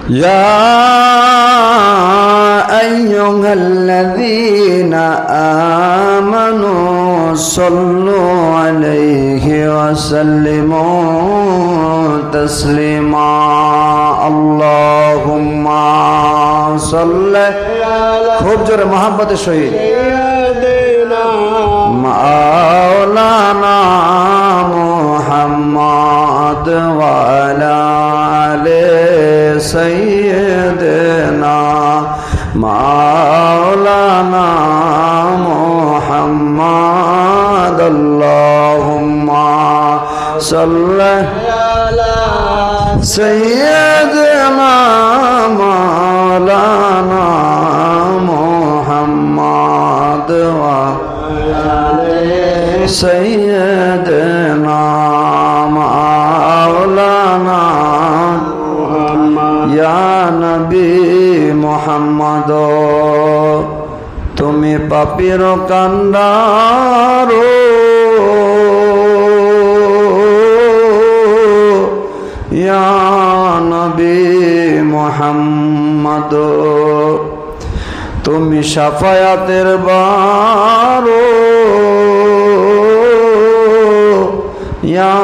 يا أيها الذين آمنوا صلوا عليه وسلموا تسليما اللهم صل খুব জোরে মহব্বতের সহিত মাওলানা মুহাম্মদ ওয়া আলা আলি সাইয়্যিদিনা মাওলানা মুহাম্মদ আল্লাহুম্মা সাল্লি আলা সাইয়্যিদিনা মাওলানা মুহাম্মদ ওয়া سيدنا مولانا يا نبي محمد তুমি পাপীর কান্ডারো ইয়া নবী মুহাম্মদ তুমি শাফায়াতের বারো ইয়া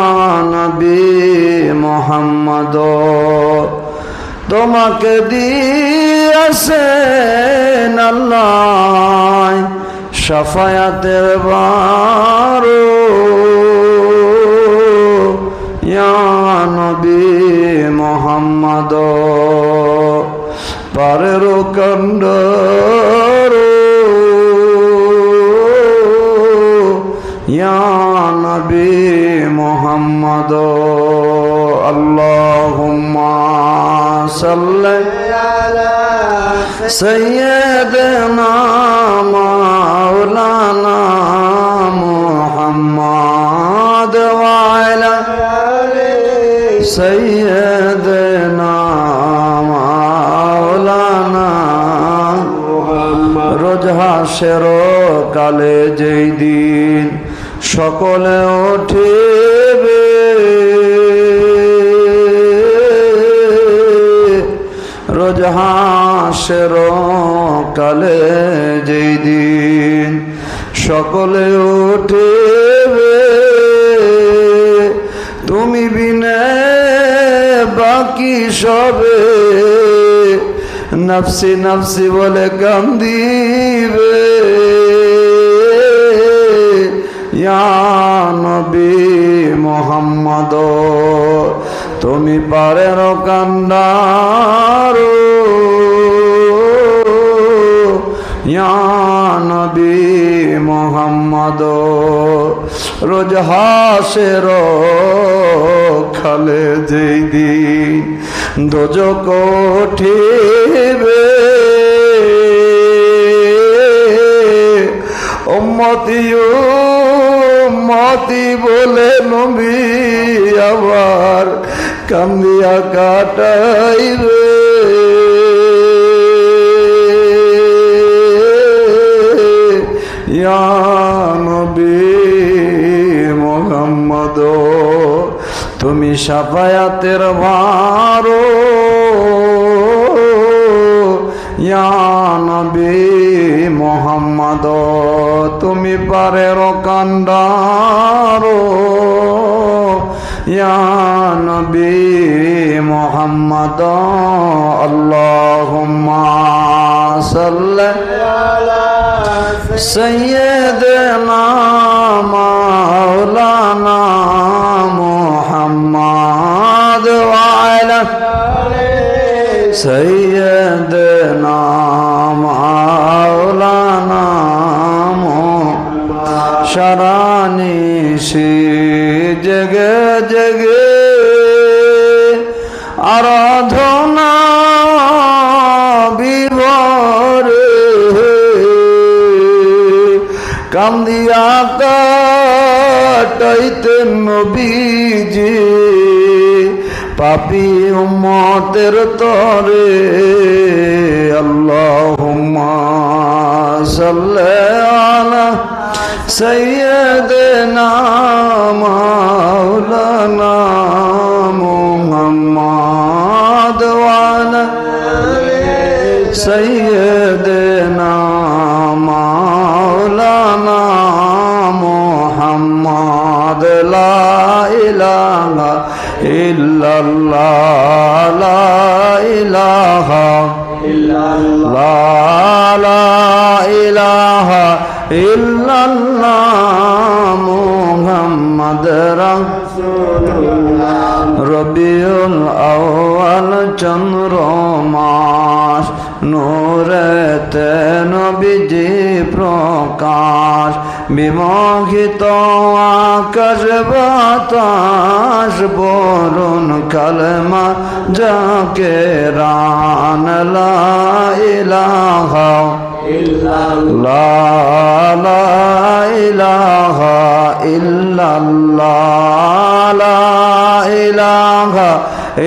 নবী মুহাম্মদ তোমাকে দিয়েছেন আল্লাহ শাফায়াতের বারো ইয়া নবী মুহাম্মদ পারের কান্ডারো ইয়া নবী মুহাম্মদ আল্লাহুম্মা সাল্লি আলা সাইয়্যিদিনা মাওলানা মুহাম্মদ ওয়া আলা আলি সাইয়্যিদিনা মাওলানা মুহাম্মদ রোজ হাসের কালে যেই দিন সকলে উঠিবে রোজ হাসের কালে যেই দিন সকলে উঠিবে তুমি বিনে বাকি সবে নফসি নফসি বলে কান্দিবে ইয়া নবী মুহাম্মদ তুমি পারের কান্ডারো ইয়া নবী মুহাম্মদ রোজ হাসের খালে যেই দিন দোজক উঠিবে উম্মতি উম্মতি বলে নবী আবার কান্দিয়া কাটাইবে ইয়া নবী মুহাম্মদ তুমি শাফায়াতের ভারো ইয়া নবী মুহাম্মদ তুমি পারের কান্ডারো ইয়া নবী মুহাম্মদ আল্লাহুম্মা সাল্লি আলা সাইয়্যিদিনা মাওলানা মুহাম্মদ ওয়া আলা সাইয়্যিদিনা মাওলানা শারানিশি জগে জগে আরাধনা বিভরে কান্দিয়া কাটাইতেন নবীজি পাপী উম্মতের তরে আল্লাহুম্মা সাল্লি আলা সাইয়্যিদিনা মাওলানা মুহাম্মদ ওয়া আলা سيدنا مولانا محمد لا إله إلا الله لا إله إلا الله لا إله إلا الله محمد رسول الله রবিউল আউয়াল চন্দ্র মাস নূরেতে নবীজি প্রকাশ বিমোহিত আকাশ বাতাস বরুণ কালমা যাকে রান লা ইলাহা ইল্লাল্লাহ লা ইলাহা ইল্লাল্লাহ লা ইলাহা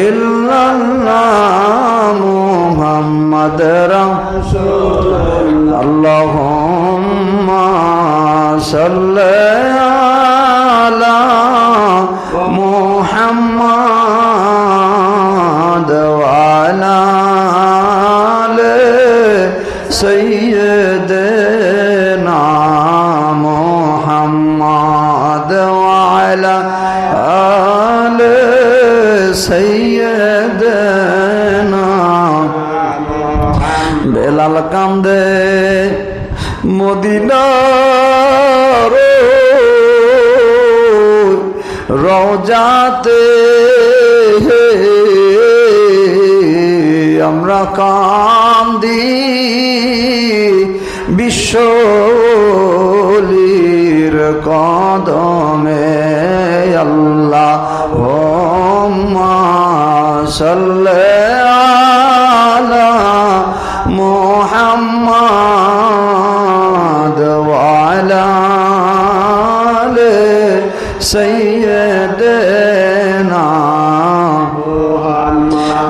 ইল্লাল্লাহ মুহাম্মদ রাসূলুল্লাহ আল্লাহুম্মা সাল্লি আলা মুহাম্মাদ ওয়া আলা আলি সাইয়্যিদিনা মুহাম্মাদ ওয়া আলা আলি সাইয়্যিদিনা বেলাল কান্দে মদিনার রওজাতে আমরা কান্দি বিশ্বলির কদমে আল্লাহুম্মা সাল্লি আলা মুহাম্মাদ ওয়া আলা আলি সাইয়্যিদিনা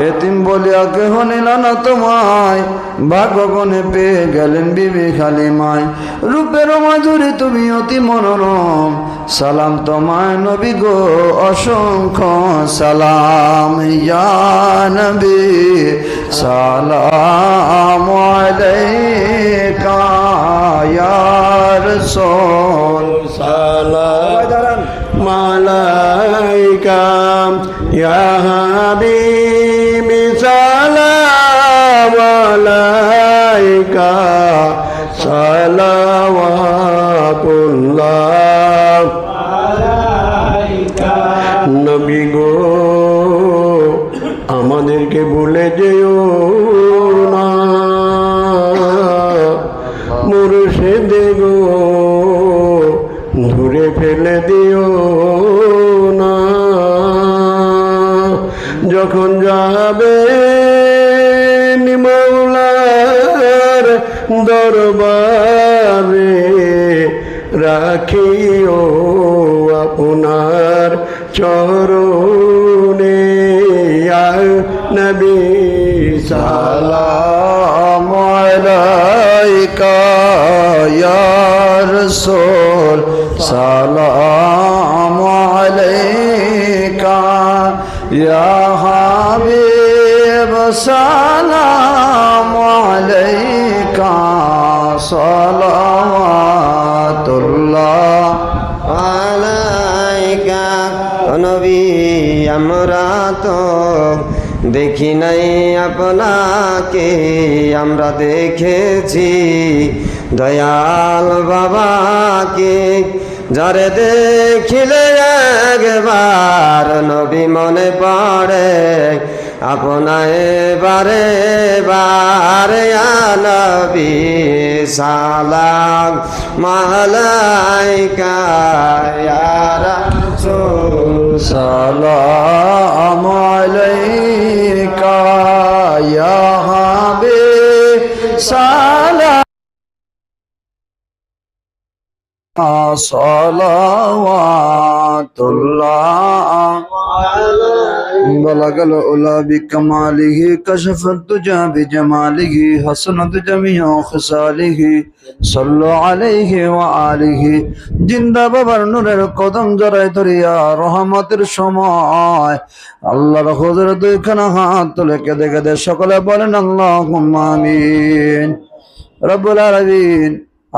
এতিম বলিয়া কেহ নিল না তোমায় ভাগ্যগণে পেয়ে গেলেন বিবি খালিমায় রূপের মাধুরী তুমি অতি মনোরম সালাম তোমায় নবী গো অসংখ্য সালাম ইয়া নবী সালাম আলাইকা ইয়া রাসূল সালাম আলাইকা ইয়া হাবিবি সালাম আলাইকা সালাওয়াতুল্লাহ আলাইকা নবী গো আমাদেরকে ভুলে যেও না মুর্শিদ গো দূরে ফেলে দিও না যখন যাবে মওলার দরবারে রাখিও আপনার চরণে ইয়া নবী সালাম আলাইকা ইয়া রাসূল সালাম আলাইকা ইয়া হাবিব সালাম আলাইকা সালাওয়াতুল্লাহ আলাইকা নবী আমরা তো দেখি নাই আপনাকে আমরা দেখেছি দয়াল বাবাকে যারে দেখিলে একবার নবী মনে পড়ে আপনায় বারে বারে নবী সালাম আলাইকা ইয়া রাসূল সালাম আলাইকা ইয়া হাবিব সালাম صلوات الله بلغ العلا بكماله كشف الدجى بجماله حسنت جميع خصاله صلوا عليه وآله জিন্দা বাবার নূরের কদম জড়াই ধরিয়া রহমতের সময় আল্লাহর হুজুরে দুইখানা হাত তুলে কেঁদে কেঁদে সকলে বলেন আল্লাহুম্মা আমিন। রব্বুল আলামিন,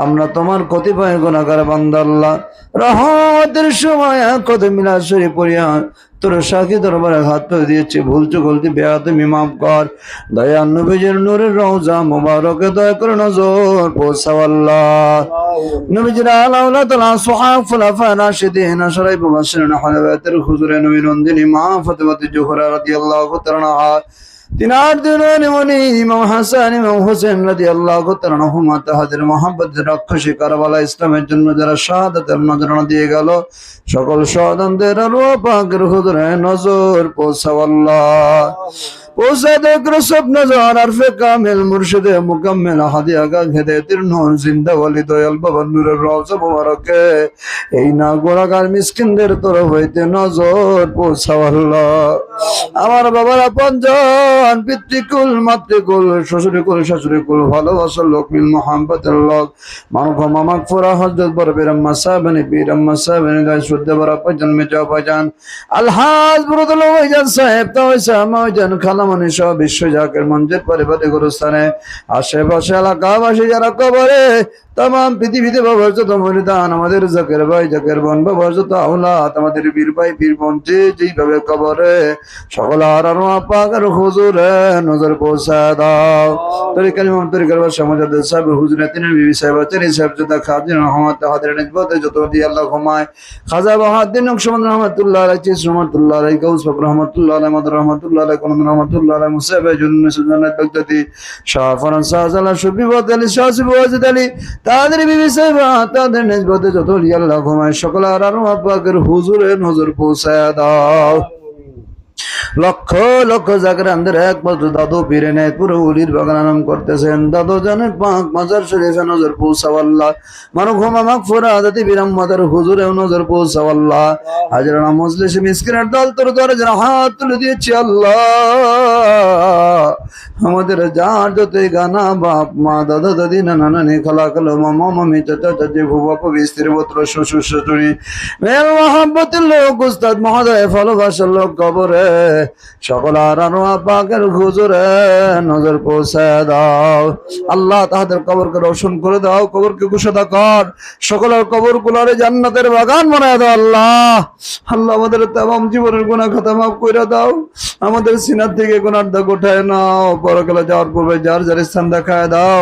আমরা তোমার কতিপয় গুনাহগার বান্দা আল্লাহ, রহমতের সময় কত মিলাদ শরীফ পড়িয়া তোর সাক্ষী দরবারে হাত তুলে দিয়েছি, ভুল চুক গলতি বেয়াদবি মাফ কর। দয়ার নবীজির নূরের রওজা মুবারকে দয়া করে নজর পৌঁছাও আল্লাহ। নবীজির আলা তাআলা সুহাব খুলাফা রাশিদিন শরাইব মুবাশশিরিন হালাওয়াতের হুজুরে নবী নন্দিনী মা ফাতেমা জোহরা রাদিয়াল্লাহু তাআলা আনহা, তিনার দুনিয়ার মনি ইমাম হাসান ইমাম হোসেন রাদিয়াল্লাহু তাআলা আনহুমা তাহাদের মহব্বতের রাক্ষসী কারবালা ইসলামের জন্য যারা শাহাদাতের নজরানা দিয়ে গেল, সকল শাহাদাতদের আল্লাহ পাকের হুজুরে নজর পৌঁছাও আল্লাহ। পৌঁছাতে সব নজর আরফে কামিল মুর্শিদে মুকাম্মিল হাদিয়াগা হেদায়েতের নূর জিন্দা ওয়ালি দয়াল বাবার নূরের রওজা মুবারকে এই না গোলাকার মিসকিনদের তরফ হইতে নজর পৌঁছাও আল্লাহ। আমার বাবারা পঞ্জন পিতৃকুল মাতৃকুল শ্বশুরিকুল শাশুড়িকুল ভালোবাসার লোক মিল মোহাম্মতের লোক মানব মামাক ফোরা হজরত বড় বীরাম্মা সাহেবানি বীরাম্মা সাহেবানি গায়ে শুদ্ধ বড় পয়জান মেজা পয়জান আলহাজ বুরুদুল ওয়াইজান সাহেব তাওয়াইসা মাওজান খালামনি সহ বিশ্ব জাকের মঞ্জের পরিবারে গুরুস্থানে আশেপাশে এলাকাবাসী যারা কবরে তাম পৃথিবীতে বাবার যত মরিদান, আমাদের জাকের ভাই জাকের বোন বাবার যত আওলাদ, আমাদের বীর ভাই বীর বোন যেইভাবে কবরে সকল আর পাকের হুজুরে নজর পৌঁছা দাও। তরিকার ইমাম তরিকার বাদশা মুজাদ্দিদ সাহেব হুজুরে তিনের বিবি সাহেব চারি সাহেব যত খাদিন রহমত তাহাদের নিসবতে যত দিয়ে আল্লাহ ঘুমায় খাজা বাহাউদ্দিন নকশবন্দি রহমাতুল্লাহ আলাইহি, চিস রহমাতুল্লাহ আলাইহি, গাউস পাক রহমাতুল্লাহ আলাইহি, মাদার রহমাতুল্লাহ আলাইহি, কোন রহমাতুল্লাহ আলাইহি, মুসাইবা জুন্নাস জান্নাত বাগদাদি, শাহ ফরানসা আজালা সুবি ওয়াদালি শাহ সুবি ওয়াজিদ আলী, তাদের বিবি সাহেব তাদের নিসবতে যত দিয়ে আল্লাহ ঘুমায় সকল আর পাকের হুজুরে নজর পৌঁছা দাও। লক্ষ লক্ষ জাগরানদের একমাত্র দাদু পীরে নেয় পুরো উলির বাগান আরাম করতেছেন, দাদু জানের পাক মাজার শরীফে নজর পৌঁছাও আল্লাহ। মানব ঘুমা মাক ফোরা আদাতি বিরাম্মাদের হুজুরেও নজর পৌঁছাও আল্লাহ। হাজরানা মজলিস মিসকিনের দল তোর দরে যারা হাত তুলে দিয়েছি আল্লাহ, আমাদের যার যতই গানা বাপ মা দাদা দাদি নানা নানি খালা খালো মামা মামি চাচা চাচি ভুবা কবি স্ত্রী পুত্র শ্বশুর শাশুড়ি মেল মহাব্বতের লোক উস্তাদ মহোদয় ভালোবাসার লোক কবরে সকল আর পাকের হুজুরে নজর পৌঁছে দাও আল্লাহ। তাহাদের কবরকে রোশন করে দাও, কবরকে কুশাদা কর, সকলের কবর গুলারে জান্নাতের বাগান বানায় দাও আল্লাহ। আল্লাহ আমাদের তামাম জীবনের গুনাহ খাতা মাফ করে দাও, আমাদের সিনার থেকে গুনার দাগ উঠায় নাও, পরকালে যাওয়ার পূর্বে যার যার স্থান দেখায় দাও,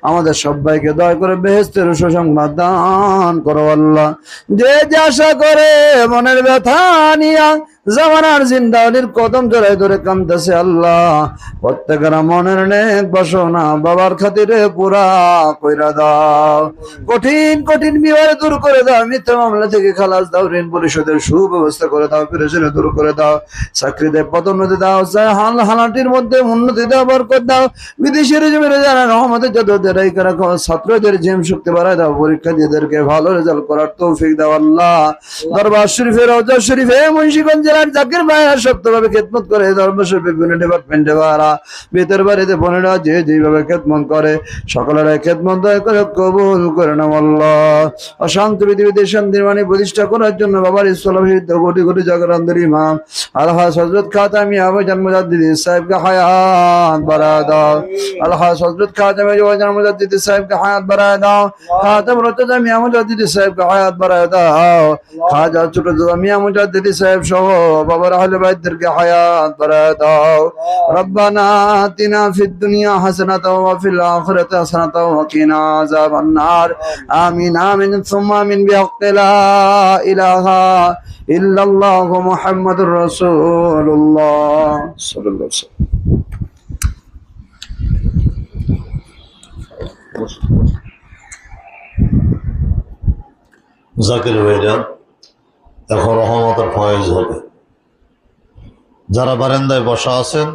আমাদের সবাইকে দয়া করে বেহেশতের সুসংবাদ দান করো আল্লাহ। যে যে আশা করে মনের ব্যথা নিয়া জামানার জিন্দাওয়ালির কদম জড়াই ধরে কাঁদতেছে আল্লাহ, প্রত্যেকের মনের নেক বাসনা বাবার খাতিরে পুরা কইরা দাও, কঠিন কঠিন বিবাহ দূর করে দাও, মিথ্যা মামলা থেকে খালাস দাও, ঋণ পরিশোধের সুব্যবস্থা করে দাও, পেরেশানি দূর করে দাও, চাকরিতে পদোন্নতি দাও, হালাটির মধ্যে উন্নতি দাও, বরকত দাও, বিদেশের জমিরে যারা রহমতের যাদের রাখো, ছাত্রদের জিম শক্তি বাড়ায় দাও, পরীক্ষা দিয়েদেরকে ভালো রেজাল্ট করার তৌফিক দাও আল্লাহ। দরবার শরীফে রওজা শরীফে মুন্সিগঞ্জ জাকির ভাইয়া শক্তভাবে খেদমত করে, ধর্মসর বিভিন্ন ডিপার্টমেন্টে ভাড়া বেতের বাড়িতে বোনেরা যে যেভাবে খেদমত করে সকলের খেদমত দয়া করে কবুল করে নাও আল্লাহ। অশান্ত পৃথিবীতে শান্তির বাণী প্রতিষ্ঠা করার জন্য বাবার ইসলামিত কোটি কোটি জাগরানদের ইমাম আলহাজ হযরত খাতামি আবাজান মুজাদ্দিদি সাহেবকে হায়াত বাড়ায় দাও, আলহাজ হযরত খাতামি আবাজান মুজাদ্দিদি সাহেবকে হায়াত বাড়ায় দাও, খাতাম রতজা মিয়া মুজাদ্দিদি সাহেবকে হায়াত বাড়ায় দাও, খাজা ছোট মিয়া মুজাদ্দিদি সাহেব সহ বাবার আহলে বাইতদেরকে হায়াত বাড়ায় দাও। রব্বানা আতিনা ফিদ দুনিয়া হাসানাতাও ওয়া ফিল আখিরাতি হাসানাতাও ওয়া কিনা আযাবান নার। আমিন আমিন সুম্মা আমিন বিহাক্কি লা ইলাহা ইল্লাল্লাহু মুহাম্মাদুর রাসূলুল্লাহ সাল্লাল্লাহু আলাইহি ওয়াসাল্লাম। জাকির ভাইরা এখন রহমতের ফয়েজ হবে। যারা বারান্দায় বসা আছেন